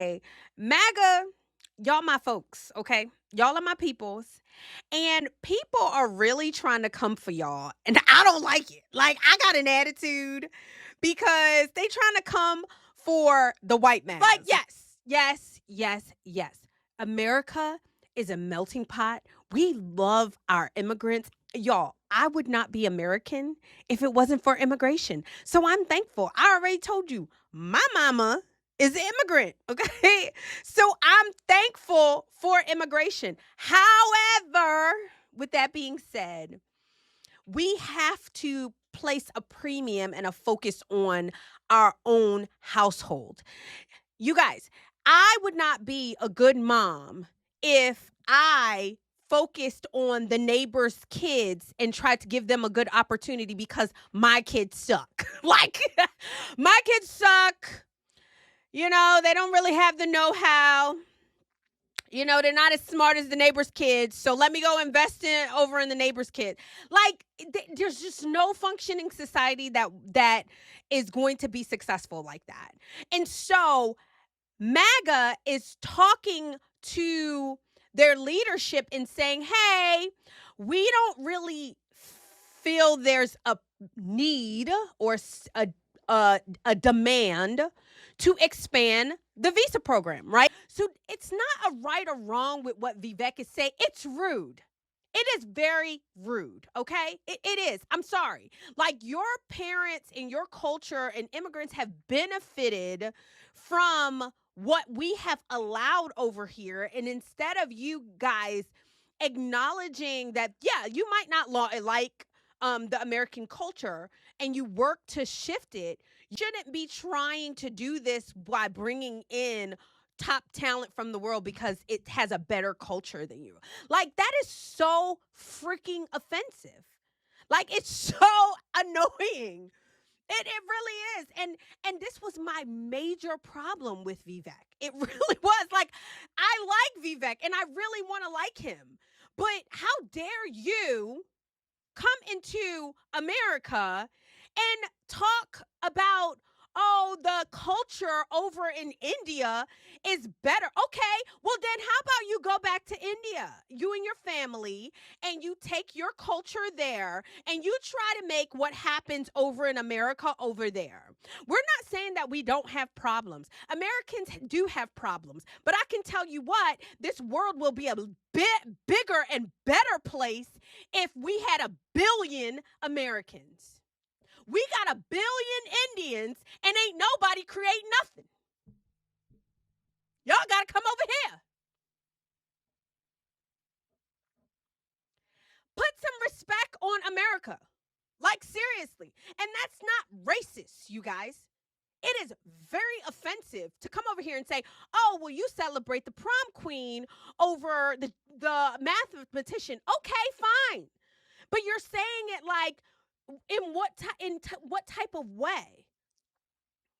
MAGA, y'all my folks, okay? Y'all are my peoples. And people are really trying to come for y'all. And I don't like it. Like, I got an attitude because they trying to come for the white man. Like, yes. America is a melting pot. We love our immigrants. Y'all, I would not be American if it wasn't for immigration. So I'm thankful. I already told you, my mama is an immigrant, okay? So I'm thankful for immigration. However, with that being said, we have to place a premium and a focus on our own household. You guys, I would not be a good mom if I focused on the neighbor's kids and tried to give them a good opportunity because my kids suck. Like, my kids suck. You know, they don't really have the know-how. You know, they're not as smart as the neighbor's kids. So let me go invest over in the neighbor's kid. Like, there's just no functioning society that is going to be successful like that. And so MAGA is talking to their leadership and saying, hey, we don't really feel there's a need or a demand to expand the visa program, right? So it's not a right or wrong with what Vivek is saying. It's rude. It is very rude, okay? It is. I'm sorry. Like, your parents and your culture and immigrants have benefited from what we have allowed over here. And instead of you guys acknowledging that, yeah, you might not like the American culture and you work to shift it, you shouldn't be trying to do this by bringing in top talent from the world because it has a better culture than you. Like, that is so freaking offensive. Like, it's so annoying. It really is. And this was my major problem with Vivek. It really was. Like, I like Vivek and I really want to like him. But how dare you come into America and talk about, oh, the culture over in India is better. Okay, well then how about you go back to India, you and your family, and you take your culture there and you try to make what happens over in America over there. We're not saying that we don't have problems. Americans do have problems, but I can tell you what, this world will be a bit bigger and better place if we had 1 billion Americans. We got 1 billion Indians and ain't nobody creating nothing. Y'all got to come over here. Put some respect on America. Like, seriously. And that's not racist, you guys. It is very offensive to come over here and say, oh, well, you celebrate the prom queen over the mathematician. Okay, fine. But you're saying it like, in what type of way?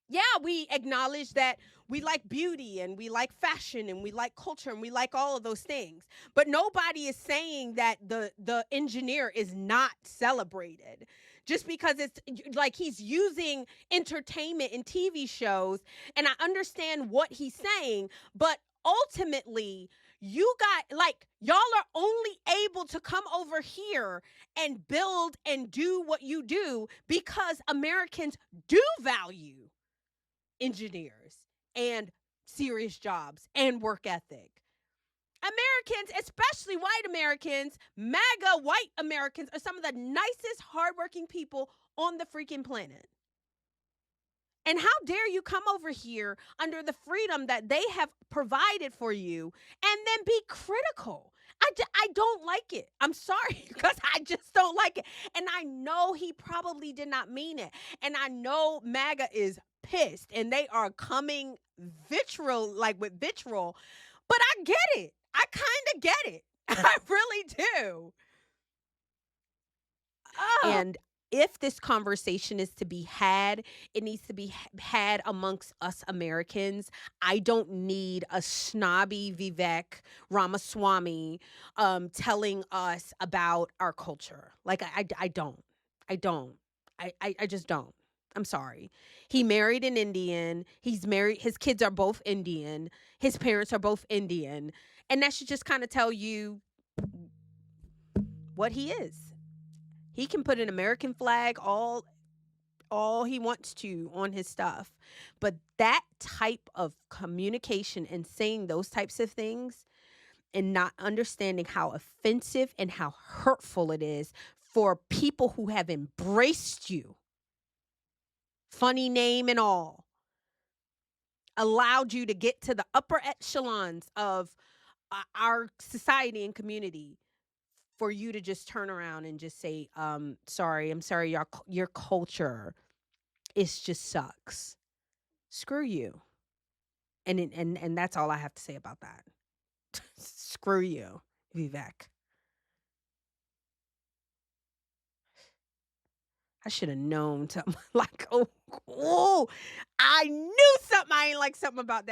Yeah, we acknowledge that we like beauty and we like fashion and we like culture and we like all of those things. But nobody is saying that the engineer is not celebrated just because it's like he's using entertainment in TV shows. And I understand what he's saying, but ultimately, you got, like, y'all are only able to come over here and build and do what you do because Americans do value engineers and serious jobs and work ethic. Americans, especially white Americans, MAGA white Americans, are some of the nicest, hardworking people on the freaking planet. And how dare you come over here under the freedom that they have provided for you and then be critical? I don't like it. I'm sorry, because I just don't like it. And I know he probably did not mean it. And I know MAGA is pissed and they are coming vitriol, like with vitriol. But I get it. I kind of get it. I really do. Oh. And if this conversation is to be had, it needs to be had amongst us Americans. I don't need a snobby Vivek Ramaswamy telling us about our culture. Like, I don't. I just don't. I'm sorry. He married an Indian. He's married his kids are both Indian. His parents are both Indian. And that should just kind of tell you what he is. He can put an American flag all he wants to on his stuff. But that type of communication and saying those types of things and not understanding how offensive and how hurtful it is for people who have embraced you, funny name and all, allowed you to get to the upper echelons of our society and community, for you to just turn around and just say, sorry, I'm sorry, your culture is just sucks. Screw you. And that's all I have to say about that. Screw you, Vivek. I should have known something like, oh, I knew something. I ain't like something about that.